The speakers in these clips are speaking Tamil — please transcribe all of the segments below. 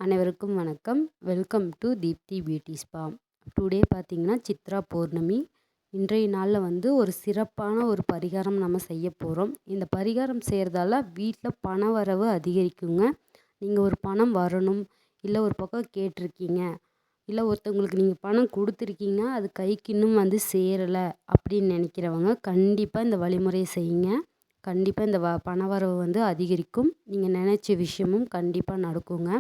அனைவருக்கும் வணக்கம். Welcome to Deepthi beauty spa. Today பார்த்தீங்கன்னா சித்ரா பௌர்ணமி. இன்றைய நாளில் ஒரு சிறப்பான ஒரு பரிகாரம் நம்ம செய்ய போகிறோம். இந்த பரிகாரம் செய்கிறதால வீட்டில் பண வரவு அதிகரிக்குங்க. நீங்கள் ஒரு பணம் வரணும், இல்லை ஒரு பக்கம் கேட்டிருக்கீங்க, இல்லை ஒருத்தவங்களுக்கு நீங்கள் பணம் கொடுத்துருக்கீங்க, அது கைக்கு இன்னும் சேரலை அப்படின்னு நினைக்கிறவங்க கண்டிப்பாக இந்த வழிமுறையை செய்யுங்க. கண்டிப்பாக இந்த பண வரவு அதிகரிக்கும். நீங்கள் நினச்ச விஷயமும் கண்டிப்பாக நடக்குங்க.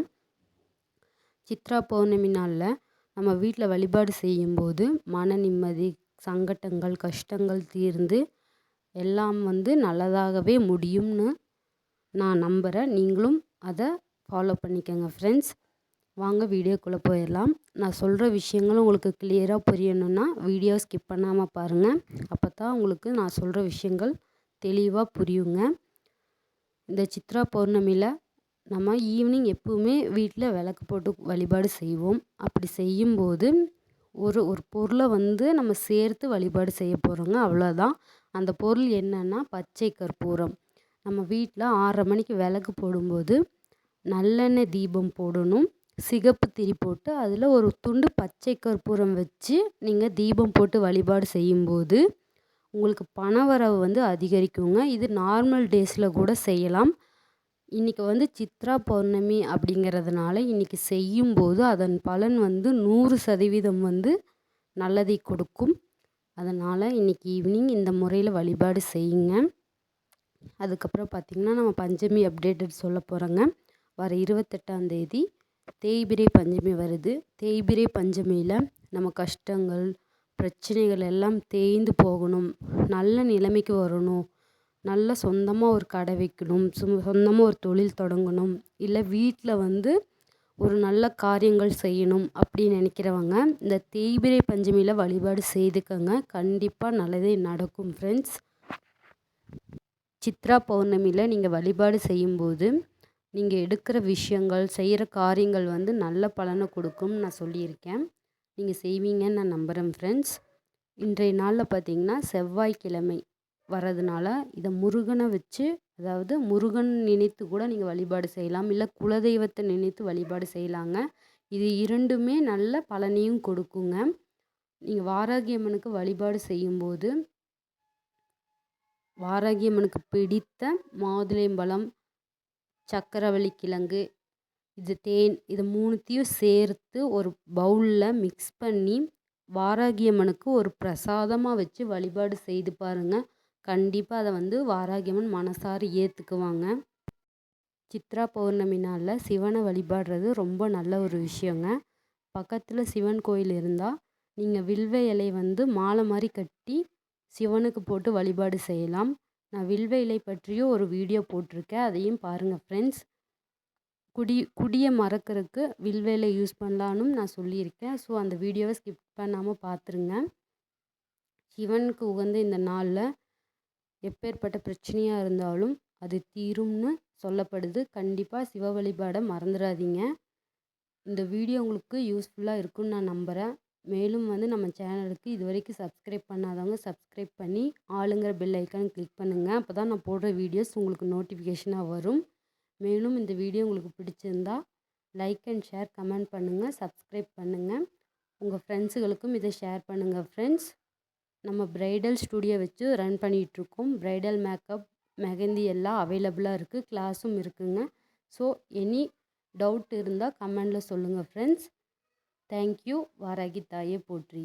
சித்ரா பௌர்ணமி நாளில் நம்ம வீட்டில் வழிபாடு செய்யும்போது மன நிம்மதி, சங்கடங்கள், கஷ்டங்கள் தீர்ந்து எல்லாம் நல்லதாகவே முடியும்னு நான் நம்புகிறேன். நீங்களும் அதை ஃபாலோ பண்ணிக்கோங்க ஃப்ரெண்ட்ஸ். வாங்க வீடியோக்குள்ளே போயிடலாம். நான் சொல்கிற விஷயங்களும் உங்களுக்கு கிளியராக புரியணுன்னா வீடியோ ஸ்கிப் பண்ணாமல் பாருங்கள். அப்போ தான் உங்களுக்கு நான் சொல்கிற விஷயங்கள் தெளிவாக புரியுங்க. இந்த சித்ரா பௌர்ணமியில் நம்ம ஈவினிங் எப்பவுமே வீட்டில் விளக்கு போட்டு வழிபாடு செய்வோம். அப்படி செய்யும்போது ஒரு ஒரு பொருளை நம்ம சேர்த்து வழிபாடு செய்ய போகிறோங்க, அவ்வளோதான். அந்த பொருள் என்னன்னா பச்சை கற்பூரம். நம்ம வீட்டில் 6:30 மணிக்கு விளக்கு போடும்போது நல்லெண்ணெய் தீபம் போடணும். சிகப்பு திரி போட்டு அதில் ஒரு துண்டு பச்சை கற்பூரம் வச்சு நீங்கள் தீபம் போட்டு வழிபாடு செய்யும்போது உங்களுக்கு பணவரவு அதிகரிக்குங்க. இது நார்மல் டேஸில் கூட செய்யலாம். இன்றைக்கி சித்ரா பௌர்ணமி அப்படிங்கிறதுனால இன்றைக்கி செய்யும்போது அதன் பலன் 100% நல்லதை கொடுக்கும். அதனால் இன்றைக்கி ஈவினிங் இந்த முறையில் வழிபாடு செய்யுங்க. அதுக்கப்புறம் பார்த்திங்கன்னா நம்ம பஞ்சமி அப்டேட்டட் சொல்ல போகிறோங்க. வர 28ஆம் தேதி தேய்பிறை பஞ்சமி வருது. தேய்பிறை பஞ்சமியில் நம்ம கஷ்டங்கள், பிரச்சனைகள் எல்லாம் தேய்ந்து போகணும், நல்ல நிலைமைக்கு வரணும், நல்ல சொந்தமாக ஒரு கடை வைக்கணும், சொந்தமாக ஒரு தொழில் தொடங்கணும், இல்லை வீட்டில் ஒரு நல்ல காரியங்கள் செய்யணும் அப்படின்னு நினைக்கிறவங்க இந்த தேய்பிறை பஞ்சமியில் வழிபாடு செய்துக்கங்க. கண்டிப்பாக நல்லதே நடக்கும் ஃப்ரெண்ட்ஸ். சித்ரா பௌர்ணமியில் நீங்கள் வழிபாடு செய்யும்போது நீங்கள் எடுக்கிற விஷயங்கள், செய்கிற காரியங்கள் நல்ல பலனை கொடுக்கும்னு நான் சொல்லியிருக்கேன். நீங்கள் செய்வீங்கன்னு நான் நம்புகிறேன் ஃப்ரெண்ட்ஸ். இன்றைய நாளில் பார்த்திங்கன்னா செவ்வாய்க்கிழமை வரதுனால இதை முருகனை வச்சு, அதாவது முருகன் நினைத்து கூட நீங்கள் வழிபாடு செய்யலாம், இல்லை குலதெய்வத்தை நினைத்து வழிபாடு செய்யலாங்க. இது இரண்டுமே நல்ல பலனையும் கொடுக்குங்க. நீங்கள் வாராகியம்மனுக்கு வழிபாடு செய்யும்போது வாராகியம்மனுக்கு பிடித்த மாதுளம்பழம், சக்கரவள்ளி கிழங்கு, இது தேன், இது மூணுத்தையும் சேர்த்து ஒரு பவுலில் மிக்ஸ் பண்ணி வாராகியம்மனுக்கு ஒரு பிரசாதமாக வச்சு வழிபாடு செய்து பாருங்கள். கண்டிப்பாக அதை வாராகியம்மன் மனசார ஏற்றுக்குவாங்க. சித்ரா பௌர்ணமி நாளில் சிவனை வழிபாடுறது ரொம்ப நல்ல ஒரு விஷயங்க. பக்கத்தில் சிவன் கோயில் இருந்தால் நீங்கள் வில்வ இலை மாலை மாதிரி கட்டி சிவனுக்கு போட்டு வழிபாடு செய்யலாம். நான் வில்வ இலை பற்றியும் ஒரு வீடியோ போட்டிருக்கேன், அதையும் பாருங்கள் ஃப்ரெண்ட்ஸ். குடியை மறக்கிறதுக்கு வில்வ இலை யூஸ் பண்ணலான்னு நான் சொல்லியிருக்கேன். ஸோ அந்த வீடியோவை ஸ்கிப் பண்ணாமல் பார்த்துருங்க. சிவனுக்கு உகந்த இந்த நாளில் எப்பேற்பட்ட பிரச்சனையாக இருந்தாலும் அது தீரும்னு சொல்லப்படுது. கண்டிப்பாக சிவ வழிபாடை மறந்துடாதீங்க. இந்த வீடியோ உங்களுக்கு யூஸ்ஃபுல்லாக இருக்குன்னு நான் நம்புகிறேன். மேலும் நம்ம சேனலுக்கு இது வரைக்கும் சப்ஸ்கிரைப் பண்ணாதவங்க சப்ஸ்கிரைப் பண்ணி ஆளுங்கிற பெல் ஐக்கான் கிளிக் பண்ணுங்கள். அப்போ தான் நான் போடுற வீடியோஸ் உங்களுக்கு நோட்டிஃபிகேஷனாக வரும். மேலும் இந்த வீடியோ உங்களுக்கு பிடிச்சிருந்தா லைக் அண்ட் ஷேர், கமெண்ட் பண்ணுங்கள், சப்ஸ்கிரைப் பண்ணுங்கள். உங்கள் ஃப்ரெண்ட்ஸுகளுக்கும் இதை ஷேர் பண்ணுங்கள் ஃப்ரெண்ட்ஸ். நம்ம ப்ரைடல் ஸ்டுடியோ வச்சு ரன் பண்ணிகிட்ருக்கோம். ப்ரைடல் மேக்கப், மெஹந்தி எல்லாம் அவைலபிளாக இருக்குது, கிளாஸும் இருக்குங்க. ஸோ எனி டவுட் இருந்தால் கமெண்டில் சொல்லுங்கள் ஃப்ரெண்ட்ஸ். தேங்க்யூ. வாராகி தாயே போற்றி.